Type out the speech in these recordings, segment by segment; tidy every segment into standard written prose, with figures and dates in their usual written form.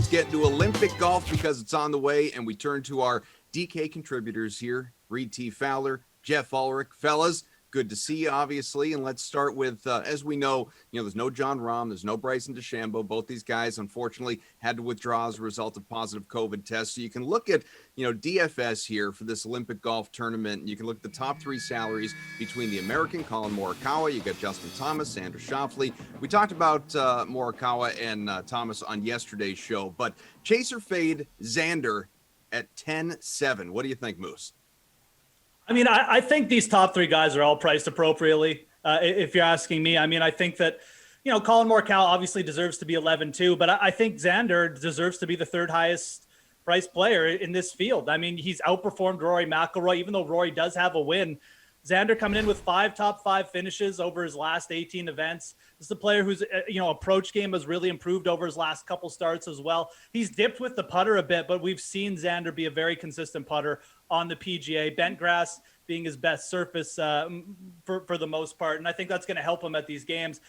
let's get into Olympic golf because it's on the way, and we turn to our DK contributors here, Reid T. Fowler, Geoff Ulrich. Fellas, good to see you, obviously, and let's start with, as we know, there's no John Rahm, there's no Bryson DeChambeau. Both these guys, unfortunately, had to withdraw as a result of positive COVID tests. So you can look at, DFS here for this Olympic golf tournament, and you can look at the top three salaries between the American Colin Morikawa. You got Justin Thomas, Xander Schauffele. We talked about Morikawa and Thomas on yesterday's show, but chase or fade Xander at 10-7. What do you think, Moose? I mean, I think these top three guys are all priced appropriately. If you're asking me, I mean, I think that, Colin Morikawa obviously deserves to be 11-2, but I think Xander deserves to be the third highest priced player in this field. I mean, he's outperformed Rory McIlroy, even though Rory does have a win. Xander coming in with 5 top 5 finishes over his last 18 events. This is a player whose, approach game has really improved over his last couple starts as well. He's dipped with the putter a bit, but we've seen Xander be a very consistent putter on the PGA. Bent grass being his best surface for the most part. And I think that's going to help him at these games.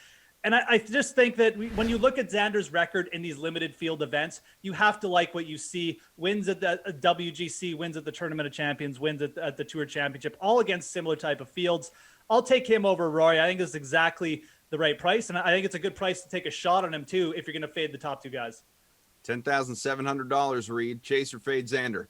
And I just think that when you look at Xander's record in these limited field events, you have to like what you see. Wins at the WGC, wins at the Tournament of Champions, wins at the Tour Championship, all against similar type of fields. I'll take him over Rory. I think this is exactly the right price. And I think it's a good price to take a shot on him too if you're going to fade the top two guys. $10,700, Reid. Chase or fade Xander?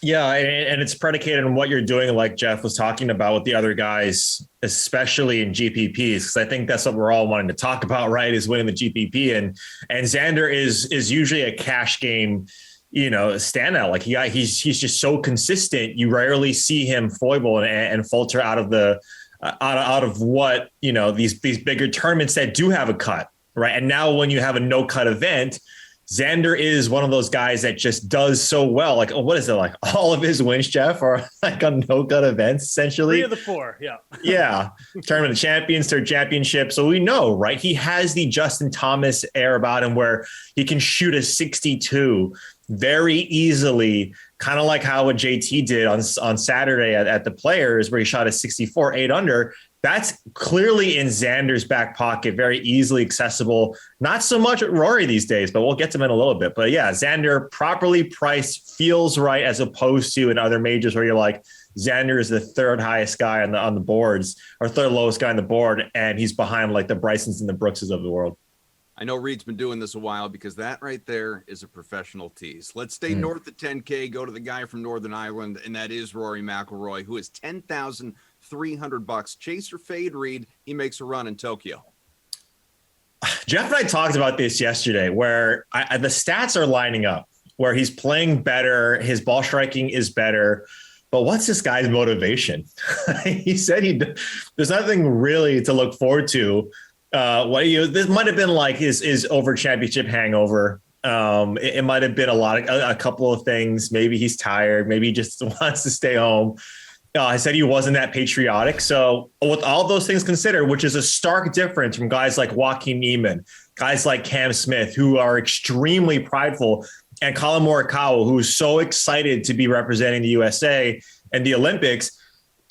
Yeah, and it's predicated on what you're doing, like Geoff was talking about with the other guys, especially in GPPs, because I think that's what we're all wanting to talk about, right, is winning the GPP. And Xander is usually a cash game, standout. Like he's just so consistent. You rarely see him foible and falter out of what, these bigger tournaments that do have a cut, right? And now when you have a no cut event, Xander is one of those guys that just does so well. Like, what is it like? All of his wins, Geoff, are like on no-cut events, essentially. 3 of the 4, yeah. Yeah, Tournament of Champions, Third Championship. So we know, right? He has the Justin Thomas air about him where he can shoot a 62 very easily, kind of like how what JT did on Saturday at the Players, where he shot a 64, 8 under. That's clearly in Xander's back pocket, very easily accessible. Not so much at Rory these days, but we'll get to him in a little bit. But yeah, Xander properly priced feels right, as opposed to in other majors where you're like, Xander is the third highest guy on the boards, or third lowest guy on the board, and he's behind like the Brysons and the Brookses of the world. I know Reid's been doing this a while because that right there is a professional tease. Let's stay north of 10K, go to the guy from Northern Ireland, and that is Rory McIlroy, who is $10,300. Chase or fade, Reid? He makes a run in Tokyo. Geoff and I talked about this yesterday, where the stats are lining up, where he's playing better, his ball striking is better. But what's this guy's motivation? He said there's nothing really to look forward to. This might have been like his over championship hangover. It might have been a couple of things. Maybe he's tired. Maybe he just wants to stay home. I said he wasn't that patriotic. So with all those things considered, which is a stark difference from guys like Joaquin Niemann, guys like Cam Smith, who are extremely prideful, and Colin Morikawa, who's so excited to be representing the USA and the Olympics,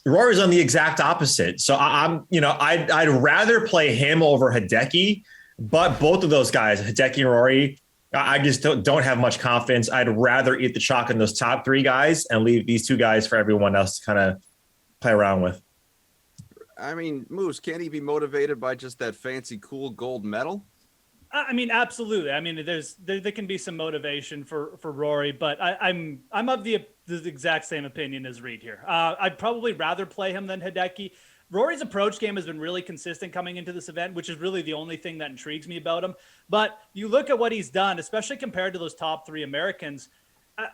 Rory's on the exact opposite. So I'd rather play him over Hideki, but both of those guys, Hideki and Rory, I just don't have much confidence. I'd rather eat the chalk in those top 3 guys and leave these 2 guys for everyone else to kind of play around with. I mean, Moose, can't he be motivated by just that fancy, cool gold medal? I mean, absolutely. I mean, there can be some motivation for Rory, but I'm of the exact same opinion as Reid here. I'd probably rather play him than Hideki. Rory's approach game has been really consistent coming into this event, which is really the only thing that intrigues me about him. But you look at what he's done, especially compared to those top 3 Americans.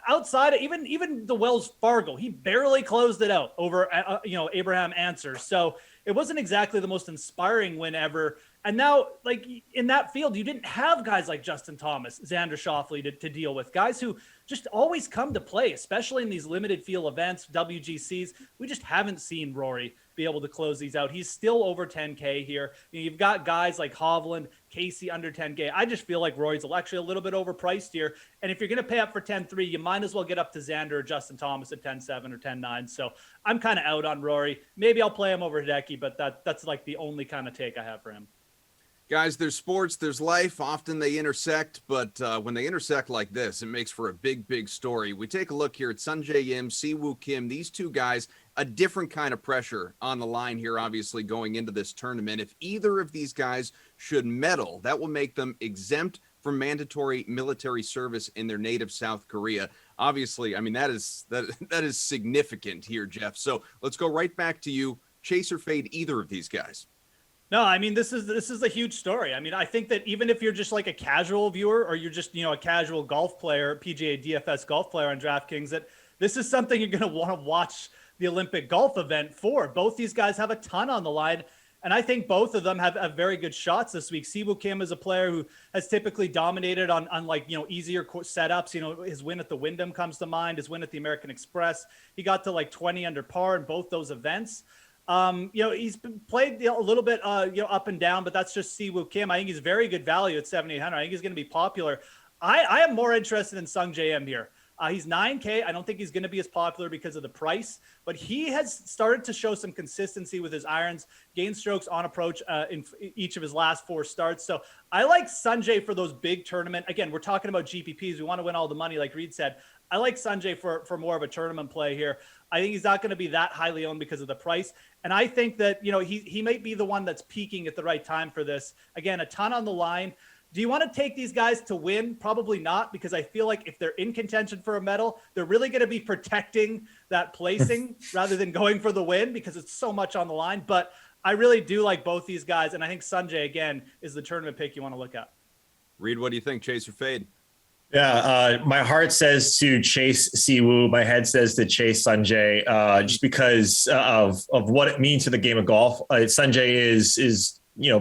Outside of even the Wells Fargo, he barely closed it out over Abraham Answer. So it wasn't exactly the most inspiring win ever. And now, like in that field, you didn't have guys like Justin Thomas, Xander Schauffele to deal with, guys who just always come to play, especially in these limited field events, WGCs. We just haven't seen Rory be able to close these out. He's still over 10K here. You've got guys like Hovland, Casey under 10K. I just feel like Rory's actually a little bit overpriced here. And if you're going to pay up for 10-3, you might as well get up to Xander or Justin Thomas at 10-7 or 10-9. So I'm kind of out on Rory. Maybe I'll play him over Hideki, but that's like the only kind of take I have for him. Guys, there's sports, there's life. Often they intersect, but when they intersect like this, it makes for a big, big story. We take a look here at SUNGJAE Im, Siwoo Kim. These two guys, a different kind of pressure on the line here, obviously, going into this tournament. If either of these guys should medal, that will make them exempt from mandatory military service in their native South Korea. Obviously, I mean, that is significant here, Geoff. So let's go right back to you. Chase or fade either of these guys? No, I mean, this is a huge story. I mean, I think that even if you're just like a casual viewer or you're just, a casual golf player, PGA DFS golf player on DraftKings, that this is something you're going to want to watch the Olympic golf event for. Both these guys have a ton on the line. And I think both of them have very good shots this week. Siwoo Kim is a player who has typically dominated on like, easier setups. His win at the Wyndham comes to mind, his win at the American Express. He got to like 20 under par in both those events. He's been played a little bit, up and down, but that's just Siwoo Kim. I think he's very good value at 7,800. I think he's going to be popular. I am more interested in SUNGJAE Im here. He's 9K. I don't think he's going to be as popular because of the price, but he has started to show some consistency with his irons, gain strokes on approach in each of his last 4 starts. So I like SUNGJAE for those big tournament. Again, we're talking about GPPs. We want to win all the money, like Reid said. I like SUNGJAE for more of a tournament play here. I think he's not going to be that highly owned because of the price. And I think that, he might be the one that's peaking at the right time for this. Again, a ton on the line. Do you want to take these guys to win? Probably not, because I feel like if they're in contention for a medal, they're really going to be protecting that placing rather than going for the win because it's so much on the line. But I really do like both these guys. And I think SUNGJAE, again, is the tournament pick you want to look at. Reid, what do you think? Chase or fade? Yeah, my heart says to chase Siwoo. My head says to chase SUNGJAE, just because of what it means to the game of golf. SUNGJAE is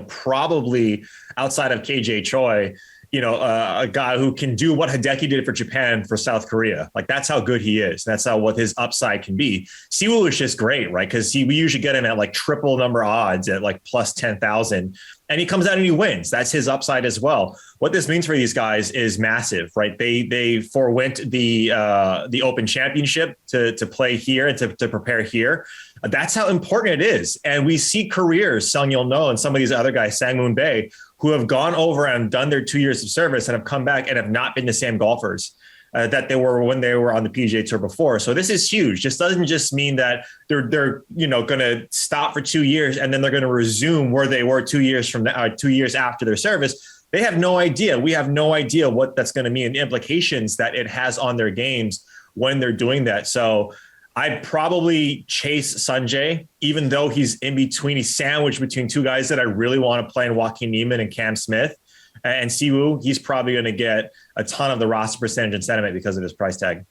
probably outside of KJ Choi, a guy who can do what Hideki did for Japan for South Korea. Like, that's how good he is. That's what his upside can be. Siwoo is just great, right? Because we usually get him at like triple number odds at like plus 10,000. And he comes out and he wins. That's his upside as well. What this means for these guys is massive, right? They forewent the Open Championship to play here and to prepare here. That's how important it is. And we see careers, Sung Yul No and some of these other guys, Sang Moon Bae, who have gone over and done their 2 years of service and have come back and have not been the same golfers that they were when they were on the PGA Tour before. So this is huge. This doesn't just mean that they're going to stop for 2 years and then they're going to resume where they were 2 years from now, 2 years after their service. They have no idea. We have no idea what that's going to mean, the implications that it has on their games when they're doing that. So I'd probably chase SUNGJAE, even though he's in between. He's sandwiched between two guys that I really want to play in Joaquin Niemann and Cam Smith. And Siwoo, he's probably going to get a ton of the roster percentage and sentiment because of his price tag.